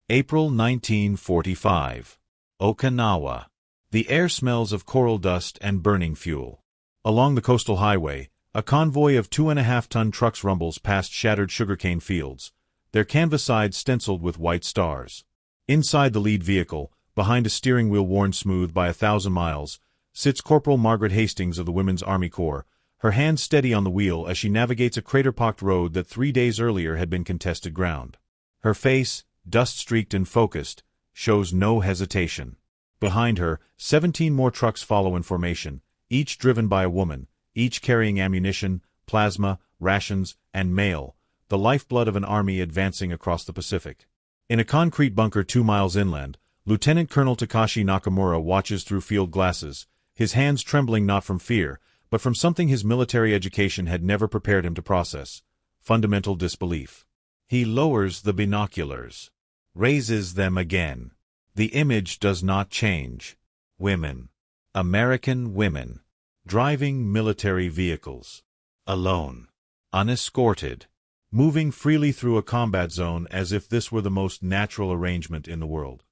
April 1945. Okinawa. The air smells of coral dust and burning fuel. Along the coastal highway, a convoy of 2.5-ton trucks rumbles past shattered sugarcane fields, their canvas sides stenciled with white stars. Inside the lead vehicle, behind a steering wheel worn smooth by 1,000 miles, sits Corporal Margaret Hastings of the Women's Army Corps, her hands steady on the wheel as she navigates a crater-pocked road that 3 days earlier had been contested ground. Her face, dust-streaked and focused, shows no hesitation. Behind her, 17 more trucks follow in formation, each driven by a woman, each carrying ammunition, plasma, rations, and mail, the lifeblood of an army advancing across the Pacific. In a concrete bunker 2 miles inland, Lieutenant Colonel Takashi Nakamura watches through field glasses, his hands trembling not from fear, but from something his military education had never prepared him to process: fundamental disbelief. He lowers the binoculars, raises them again. The image does not change. Women. American women. Driving military vehicles. Alone. Unescorted. Moving freely through a combat zone as if this were the most natural arrangement in the world.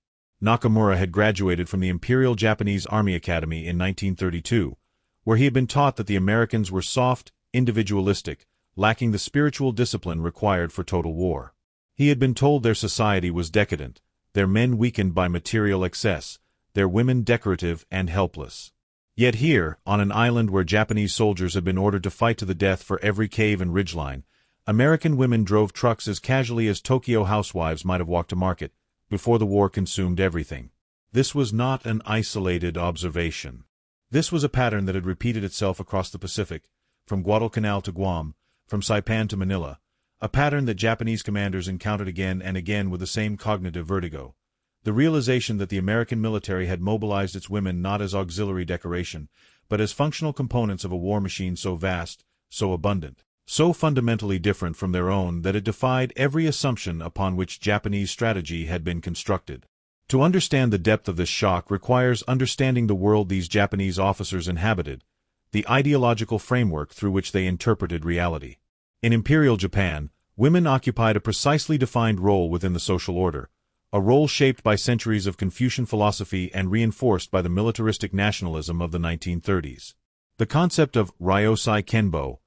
Nakamura had graduated from the Imperial Japanese Army Academy in 1932, where he had been taught that the Americans were soft, individualistic, lacking the spiritual discipline required for total war. He had been told their society was decadent, their men weakened by material excess, their women decorative and helpless. Yet here, on an island where Japanese soldiers had been ordered to fight to the death for every cave and ridgeline, American women drove trucks as casually as Tokyo housewives might have walked to market, before the war consumed everything. This was not an isolated observation. This was a pattern that had repeated itself across the Pacific, from Guadalcanal to Guam, from Saipan to Manila, a pattern that Japanese commanders encountered again and again with the same cognitive vertigo. The realization that the American military had mobilized its women not as auxiliary decoration, but as functional components of a war machine so vast, so abundant, so fundamentally different from their own that it defied every assumption upon which Japanese strategy had been constructed. To understand the depth of this shock requires understanding the world these Japanese officers inhabited, the ideological framework through which they interpreted reality. In Imperial Japan, women occupied a precisely defined role within the social order, a role shaped by centuries of Confucian philosophy and reinforced by the militaristic nationalism of the 1930s. The concept of Ryosai Kenbo,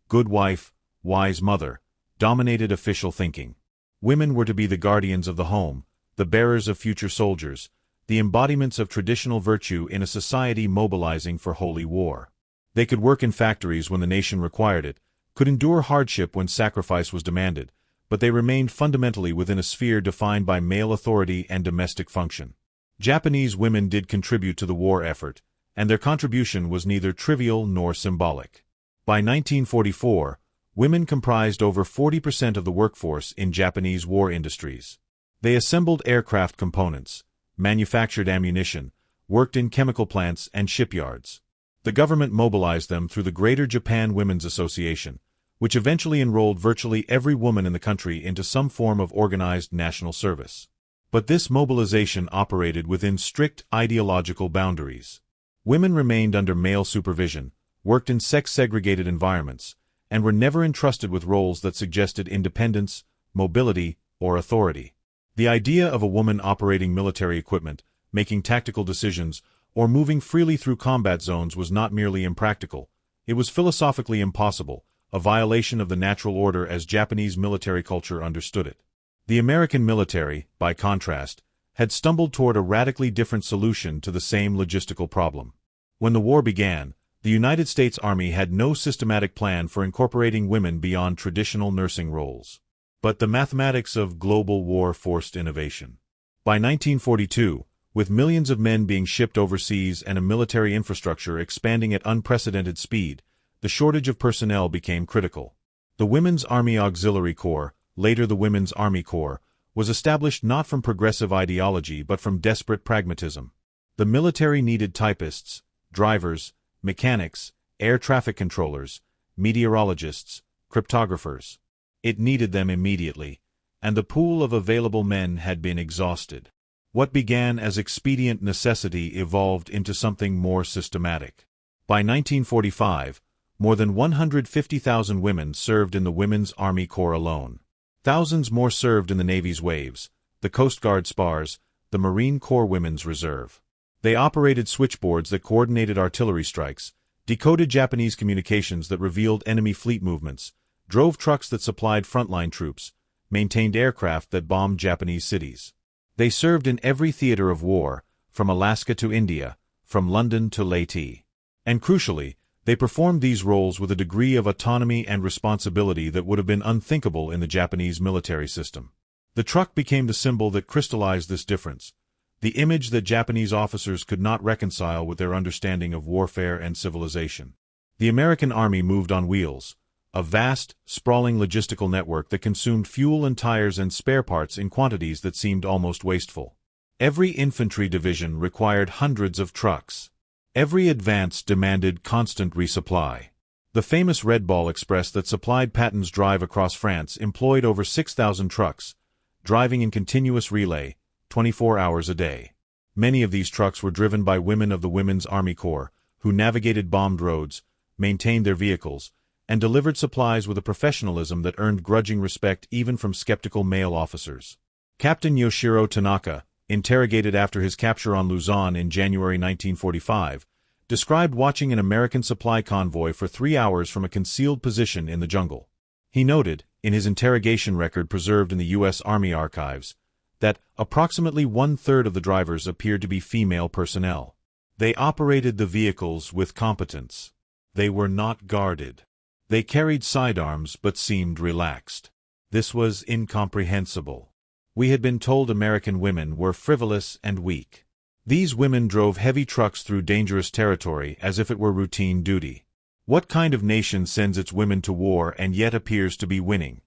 good wife, wise mother, dominated official thinking. Women were to be the guardians of the home, the bearers of future soldiers, the embodiments of traditional virtue in a society mobilizing for holy war. They could work in factories when the nation required it, could endure hardship when sacrifice was demanded, but they remained fundamentally within a sphere defined by male authority and domestic function. Japanese women did contribute to the war effort, and their contribution was neither trivial nor symbolic. By 1944, women comprised over 40% of the workforce in Japanese war industries. They assembled aircraft components, manufactured ammunition, worked in chemical plants and shipyards. The government mobilized them through the Greater Japan Women's Association, which eventually enrolled virtually every woman in the country into some form of organized national service. But this mobilization operated within strict ideological boundaries. Women remained under male supervision, worked in sex-segregated environments, and were never entrusted with roles that suggested independence, mobility, or authority. The idea of a woman operating military equipment, making tactical decisions, or moving freely through combat zones was not merely impractical, it was philosophically impossible, a violation of the natural order as Japanese military culture understood it. The American military, by contrast, had stumbled toward a radically different solution to the same logistical problem. When the war began, the United States Army had no systematic plan for incorporating women beyond traditional nursing roles. But the mathematics of global war forced innovation. By 1942, with millions of men being shipped overseas and a military infrastructure expanding at unprecedented speed, the shortage of personnel became critical. The Women's Army Auxiliary Corps, later the Women's Army Corps, was established not from progressive ideology but from desperate pragmatism. The military needed typists, drivers, mechanics, air traffic controllers, meteorologists, cryptographers. It needed them immediately, and the pool of available men had been exhausted. What began as expedient necessity evolved into something more systematic. By 1945, more than 150,000 women served in the Women's Army Corps alone. Thousands more served in the Navy's waves, the Coast Guard spars, the Marine Corps Women's Reserve. They operated switchboards that coordinated artillery strikes, decoded Japanese communications that revealed enemy fleet movements, drove trucks that supplied frontline troops, maintained aircraft that bombed Japanese cities. They served in every theater of war, from Alaska to India, from London to Leyte. And crucially, they performed these roles with a degree of autonomy and responsibility that would have been unthinkable in the Japanese military system. The truck became the symbol that crystallized this difference, the image that Japanese officers could not reconcile with their understanding of warfare and civilization. The American Army moved on wheels, a vast, sprawling logistical network that consumed fuel and tires and spare parts in quantities that seemed almost wasteful. Every infantry division required hundreds of trucks. Every advance demanded constant resupply. The famous Red Ball Express that supplied Patton's drive across France employed over 6,000 trucks, driving in continuous relay, 24 hours a day. Many of these trucks were driven by women of the Women's Army Corps, who navigated bombed roads, maintained their vehicles, and delivered supplies with a professionalism that earned grudging respect even from skeptical male officers. Captain Yoshiro Tanaka, interrogated after his capture on Luzon in January 1945, described watching an American supply convoy for 3 hours from a concealed position in the jungle. He noted, in his interrogation record preserved in the U.S. Army archives, that approximately one-third of the drivers appeared to be female personnel. They operated the vehicles with competence. They were not guarded. They carried sidearms but seemed relaxed. This was incomprehensible. We had been told American women were frivolous and weak. These women drove heavy trucks through dangerous territory as if it were routine duty. What kind of nation sends its women to war and yet appears to be winning?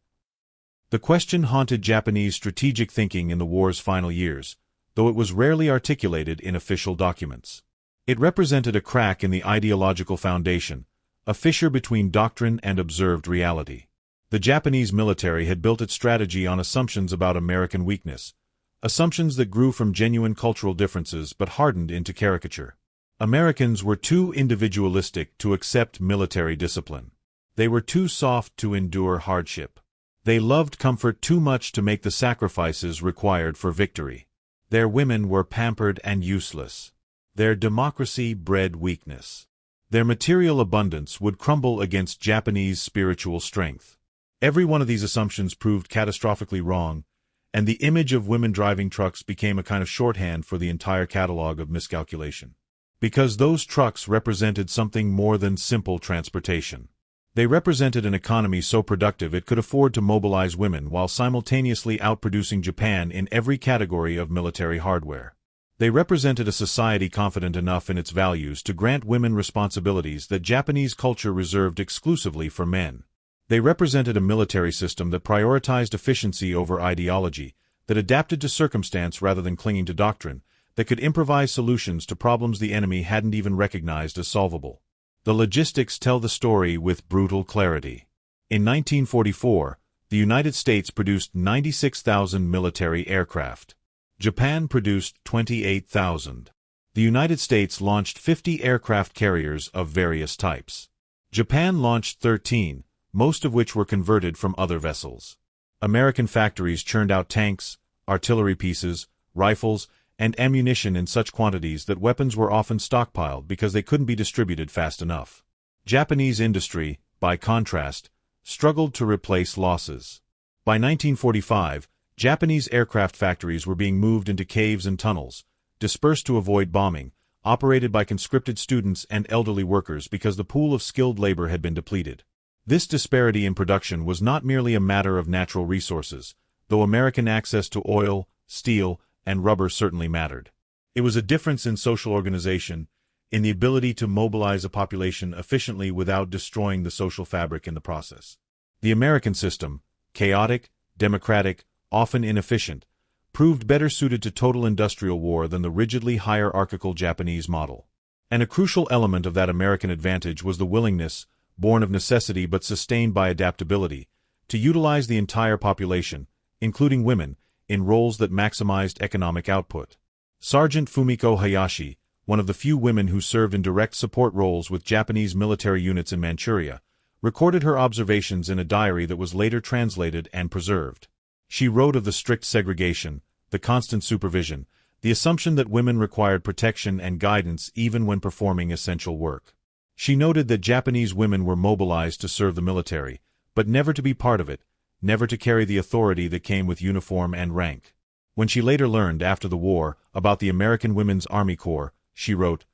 The question haunted Japanese strategic thinking in the war's final years, though it was rarely articulated in official documents. It represented a crack in the ideological foundation, a fissure between doctrine and observed reality. The Japanese military had built its strategy on assumptions about American weakness, assumptions that grew from genuine cultural differences but hardened into caricature. Americans were too individualistic to accept military discipline. They were too soft to endure hardship. They loved comfort too much to make the sacrifices required for victory. Their women were pampered and useless. Their democracy bred weakness. Their material abundance would crumble against Japanese spiritual strength. Every one of these assumptions proved catastrophically wrong, and the image of women driving trucks became a kind of shorthand for the entire catalog of miscalculation. Because those trucks represented something more than simple transportation. They represented an economy so productive it could afford to mobilize women while simultaneously outproducing Japan in every category of military hardware. They represented a society confident enough in its values to grant women responsibilities that Japanese culture reserved exclusively for men. They represented a military system that prioritized efficiency over ideology, that adapted to circumstance rather than clinging to doctrine, that could improvise solutions to problems the enemy hadn't even recognized as solvable. The logistics tell the story with brutal clarity. In 1944, the United States produced 96,000 military aircraft. Japan produced 28,000. The United States launched 50 aircraft carriers of various types. Japan launched 13, most of which were converted from other vessels. American factories churned out tanks, artillery pieces, rifles, and ammunition in such quantities that weapons were often stockpiled because they couldn't be distributed fast enough. Japanese industry, by contrast, struggled to replace losses. By 1945, Japanese aircraft factories were being moved into caves and tunnels, dispersed to avoid bombing, operated by conscripted students and elderly workers because the pool of skilled labor had been depleted. This disparity in production was not merely a matter of natural resources, though American access to oil, steel, and rubber certainly mattered. It was a difference in social organization, in the ability to mobilize a population efficiently without destroying the social fabric in the process. The American system, chaotic, democratic, often inefficient, proved better suited to total industrial war than the rigidly hierarchical Japanese model. And a crucial element of that American advantage was the willingness, born of necessity but sustained by adaptability, to utilize the entire population, including women, in roles that maximized economic output. Sergeant Fumiko Hayashi, one of the few women who served in direct support roles with Japanese military units in Manchuria, recorded her observations in a diary that was later translated and preserved. She wrote of the strict segregation, the constant supervision, the assumption that women required protection and guidance even when performing essential work. She noted that Japanese women were mobilized to serve the military, but never to be part of it, never to carry the authority that came with uniform and rank. When she later learned, after the war, about the American Women's Army Corps, she wrote,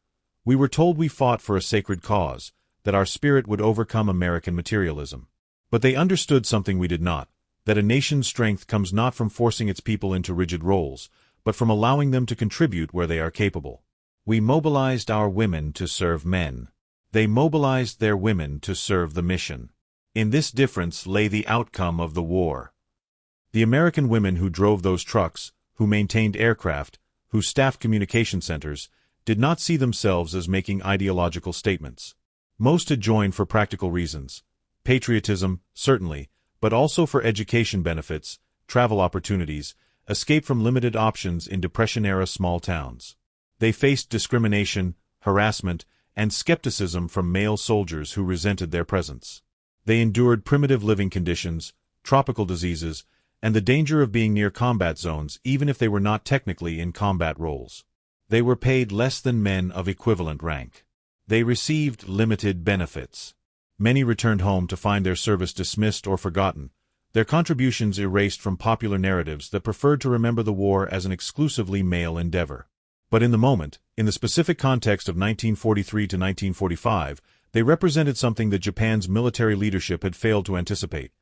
"We were told we fought for a sacred cause, that our spirit would overcome American materialism. But they understood something we did not, that a nation's strength comes not from forcing its people into rigid roles, but from allowing them to contribute where they are capable. We mobilized our women to serve men. They mobilized their women to serve the mission. In this difference lay the outcome of the war." The American women who drove those trucks, who maintained aircraft, who staffed communication centers, did not see themselves as making ideological statements. Most had joined for practical reasons. Patriotism, certainly, but also for education benefits, travel opportunities, escape from limited options in Depression-era small towns. They faced discrimination, harassment, and skepticism from male soldiers who resented their presence. They endured primitive living conditions, tropical diseases, and the danger of being near combat zones even if they were not technically in combat roles. They were paid less than men of equivalent rank. They received limited benefits. Many returned home to find their service dismissed or forgotten, their contributions erased from popular narratives that preferred to remember the war as an exclusively male endeavor. But in the moment, in the specific context of 1943 to 1945, they represented something that Japan's military leadership had failed to anticipate: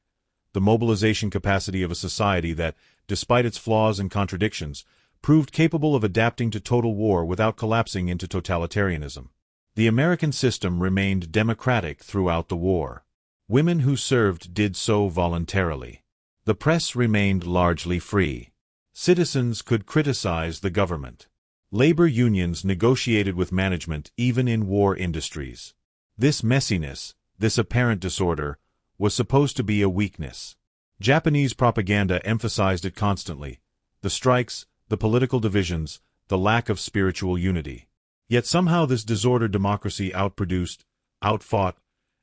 the mobilization capacity of a society that, despite its flaws and contradictions, proved capable of adapting to total war without collapsing into totalitarianism. The American system remained democratic throughout the war. Women who served did so voluntarily. The press remained largely free. Citizens could criticize the government. Labor unions negotiated with management even in war industries. This messiness, this apparent disorder, was supposed to be a weakness. Japanese propaganda emphasized it constantly: the strikes, the political divisions, the lack of spiritual unity. Yet somehow this disordered democracy outproduced, outfought,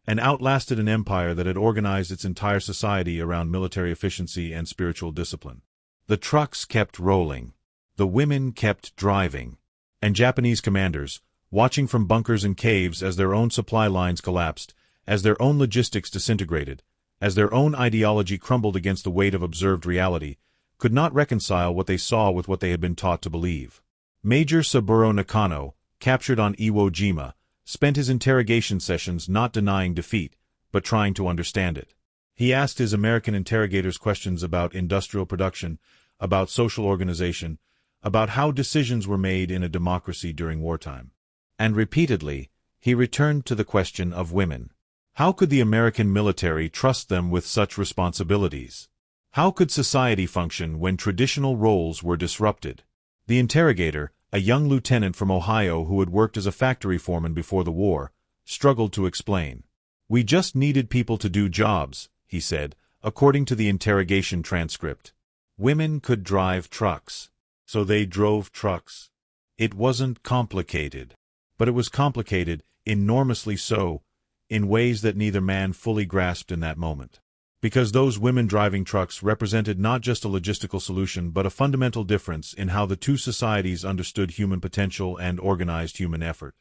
and outlasted an empire that had organized its entire society around military efficiency and spiritual discipline. The trucks kept rolling. The women kept driving. And Japanese commanders, watching from bunkers and caves as their own supply lines collapsed, as their own logistics disintegrated, as their own ideology crumbled against the weight of observed reality, could not reconcile what they saw with what they had been taught to believe. Major Saburo Nakano, captured on Iwo Jima, spent his interrogation sessions not denying defeat, but trying to understand it. He asked his American interrogators questions about industrial production, about social organization, about how decisions were made in a democracy during wartime. And repeatedly, he returned to the question of women. How could the American military trust them with such responsibilities? How could society function when traditional roles were disrupted? The interrogator, a young lieutenant from Ohio who had worked as a factory foreman before the war, struggled to explain. "We just needed people to do jobs," he said, according to the interrogation transcript. Women could drive trucks. So they drove trucks. It wasn't complicated. But it was complicated, enormously so, in ways that neither man fully grasped in that moment. Because those women driving trucks represented not just a logistical solution but a fundamental difference in how the two societies understood human potential and organized human effort.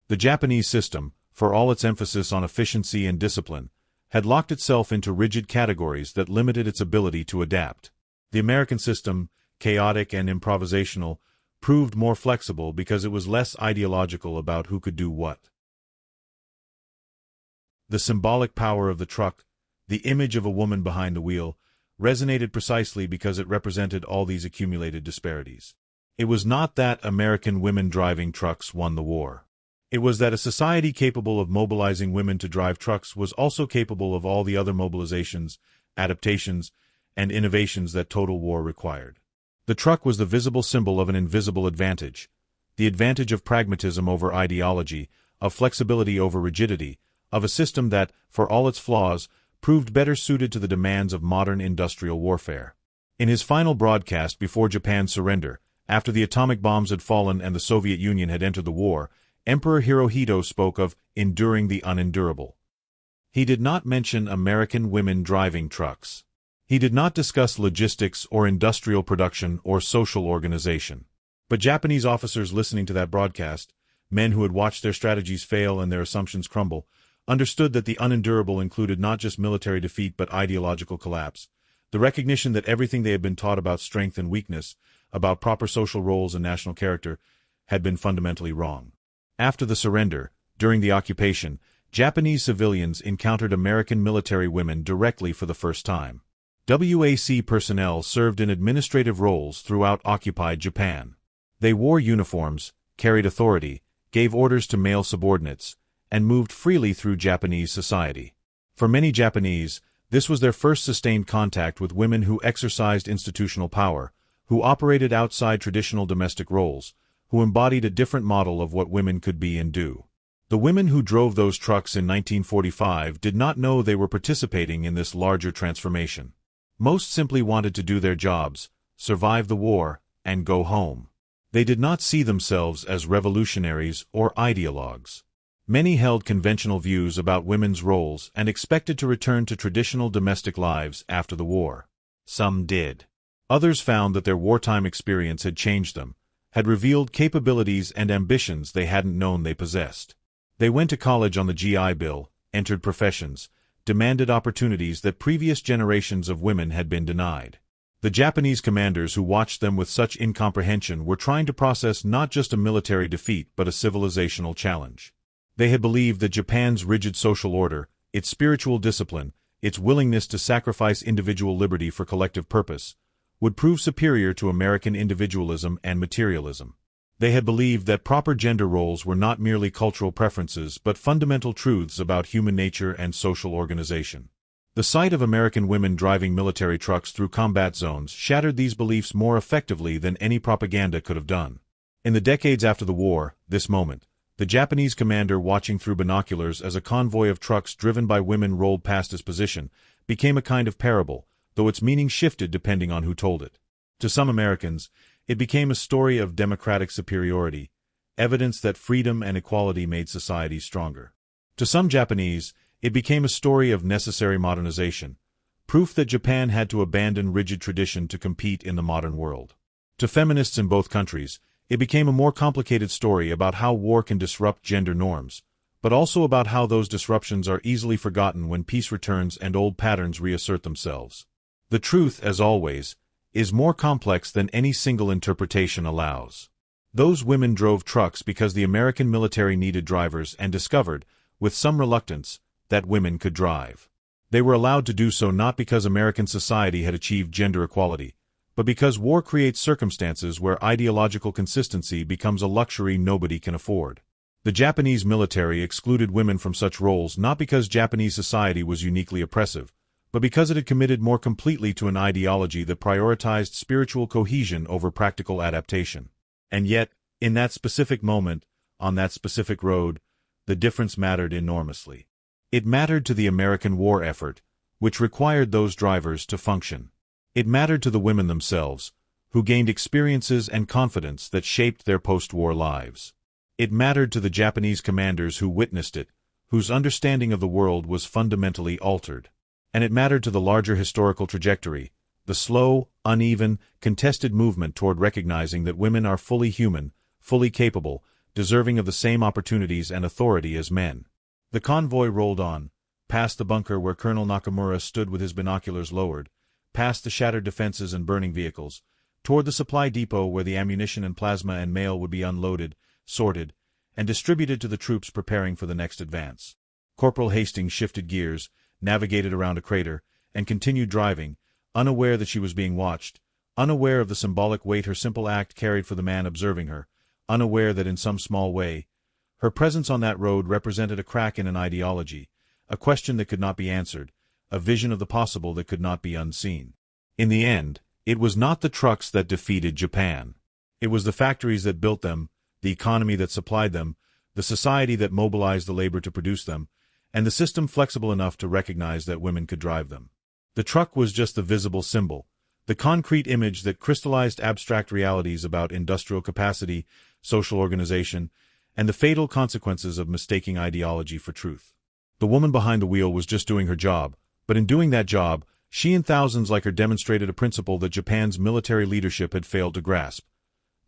The Japanese system, for all its emphasis on efficiency and discipline, had locked itself into rigid categories that limited its ability to adapt. The American system, chaotic and improvisational, proved more flexible because it was less ideological about who could do what. The symbolic power of the truck, the image of a woman behind the wheel, resonated precisely because it represented all these accumulated disparities. It was not that American women driving trucks won the war. It was that a society capable of mobilizing women to drive trucks was also capable of all the other mobilizations, adaptations, and innovations that total war required. The truck was the visible symbol of an invisible advantage, the advantage of pragmatism over ideology, of flexibility over rigidity, of a system that, for all its flaws, proved better suited to the demands of modern industrial warfare. In his final broadcast before Japan's surrender, after the atomic bombs had fallen and the Soviet Union had entered the war, Emperor Hirohito spoke of enduring the unendurable. He did not mention American women driving trucks. He did not discuss logistics or industrial production or social organization. But Japanese officers listening to that broadcast, men who had watched their strategies fail and their assumptions crumble, understood that the unendurable included not just military defeat but ideological collapse. The recognition that everything they had been taught about strength and weakness, about proper social roles and national character, had been fundamentally wrong. After the surrender, during the occupation, Japanese civilians encountered American military women directly for the first time. WAC personnel served in administrative roles throughout occupied Japan. They wore uniforms, carried authority, gave orders to male subordinates, and moved freely through Japanese society. For many Japanese, this was their first sustained contact with women who exercised institutional power, who operated outside traditional domestic roles, who embodied a different model of what women could be and do. The women who drove those trucks in 1945 did not know they were participating in this larger transformation. Most simply wanted to do their jobs, survive the war, and go home. They did not see themselves as revolutionaries or ideologues. Many held conventional views about women's roles and expected to return to traditional domestic lives after the war. Some did. Others found that their wartime experience had changed them, had revealed capabilities and ambitions they hadn't known they possessed. They went to college on the GI Bill, entered professions, demanded opportunities that previous generations of women had been denied. The Japanese commanders who watched them with such incomprehension were trying to process not just a military defeat but a civilizational challenge. They had believed that Japan's rigid social order, its spiritual discipline, its willingness to sacrifice individual liberty for collective purpose, would prove superior to American individualism and materialism. They had believed that proper gender roles were not merely cultural preferences but fundamental truths about human nature and social organization. The sight of American women driving military trucks through combat zones shattered these beliefs more effectively than any propaganda could have done. In the decades after the war, this moment, the Japanese commander watching through binoculars as a convoy of trucks driven by women rolled past his position, became a kind of parable, though its meaning shifted depending on who told it. To some Americans, it became a story of democratic superiority, evidence that freedom and equality made society stronger. To some Japanese, it became a story of necessary modernization, proof that Japan had to abandon rigid tradition to compete in the modern world. To feminists in both countries, it became a more complicated story about how war can disrupt gender norms, but also about how those disruptions are easily forgotten when peace returns and old patterns reassert themselves. The truth, as always, is more complex than any single interpretation allows. Those women drove trucks because the American military needed drivers and discovered, with some reluctance, that women could drive. They were allowed to do so not because American society had achieved gender equality, but because war creates circumstances where ideological consistency becomes a luxury nobody can afford. The Japanese military excluded women from such roles not because Japanese society was uniquely oppressive, but because it had committed more completely to an ideology that prioritized spiritual cohesion over practical adaptation. And yet, in that specific moment, on that specific road, the difference mattered enormously. It mattered to the American war effort, which required those drivers to function. It mattered to the women themselves, who gained experiences and confidence that shaped their post-war lives. It mattered to the Japanese commanders who witnessed it, whose understanding of the world was fundamentally altered. And it mattered to the larger historical trajectory, the slow, uneven, contested movement toward recognizing that women are fully human, fully capable, deserving of the same opportunities and authority as men. The convoy rolled on, past the bunker where Colonel Nakamura stood with his binoculars lowered, past the shattered defenses and burning vehicles, toward the supply depot where the ammunition and plasma and mail would be unloaded, sorted, and distributed to the troops preparing for the next advance. Corporal Hastings shifted gears, navigated around a crater, and continued driving, unaware that she was being watched, unaware of the symbolic weight her simple act carried for the man observing her, unaware that in some small way, her presence on that road represented a crack in an ideology, a question that could not be answered, a vision of the possible that could not be unseen. In the end, it was not the trucks that defeated Japan. It was the factories that built them, the economy that supplied them, the society that mobilized the labor to produce them, and the system flexible enough to recognize that women could drive them. The truck was just the visible symbol, the concrete image that crystallized abstract realities about industrial capacity, social organization, and the fatal consequences of mistaking ideology for truth. The woman behind the wheel was just doing her job, but in doing that job, She and thousands like her demonstrated a principle that Japan's military leadership had failed to grasp: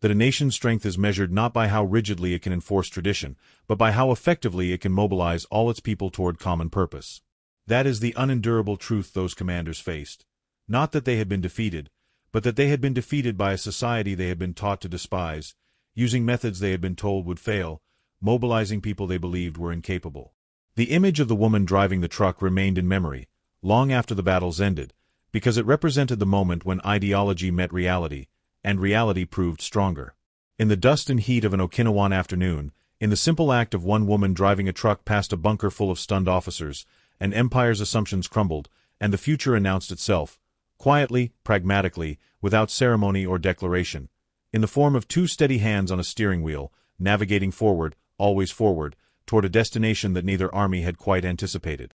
that a nation's strength is measured not by how rigidly it can enforce tradition, but by how effectively it can mobilize all its people toward common purpose. That is the unendurable truth those commanders faced. Not that they had been defeated, but that they had been defeated by a society they had been taught to despise, using methods they had been told would fail, mobilizing people they believed were incapable. The image of the woman driving the truck remained in memory, long after the battles ended, because it represented the moment when ideology met reality, and reality proved stronger. In the dust and heat of an Okinawan afternoon, in the simple act of one woman driving a truck past a bunker full of stunned officers, an empire's assumptions crumbled, and the future announced itself, quietly, pragmatically, without ceremony or declaration, in the form of two steady hands on a steering wheel, navigating forward, always forward, toward a destination that neither army had quite anticipated.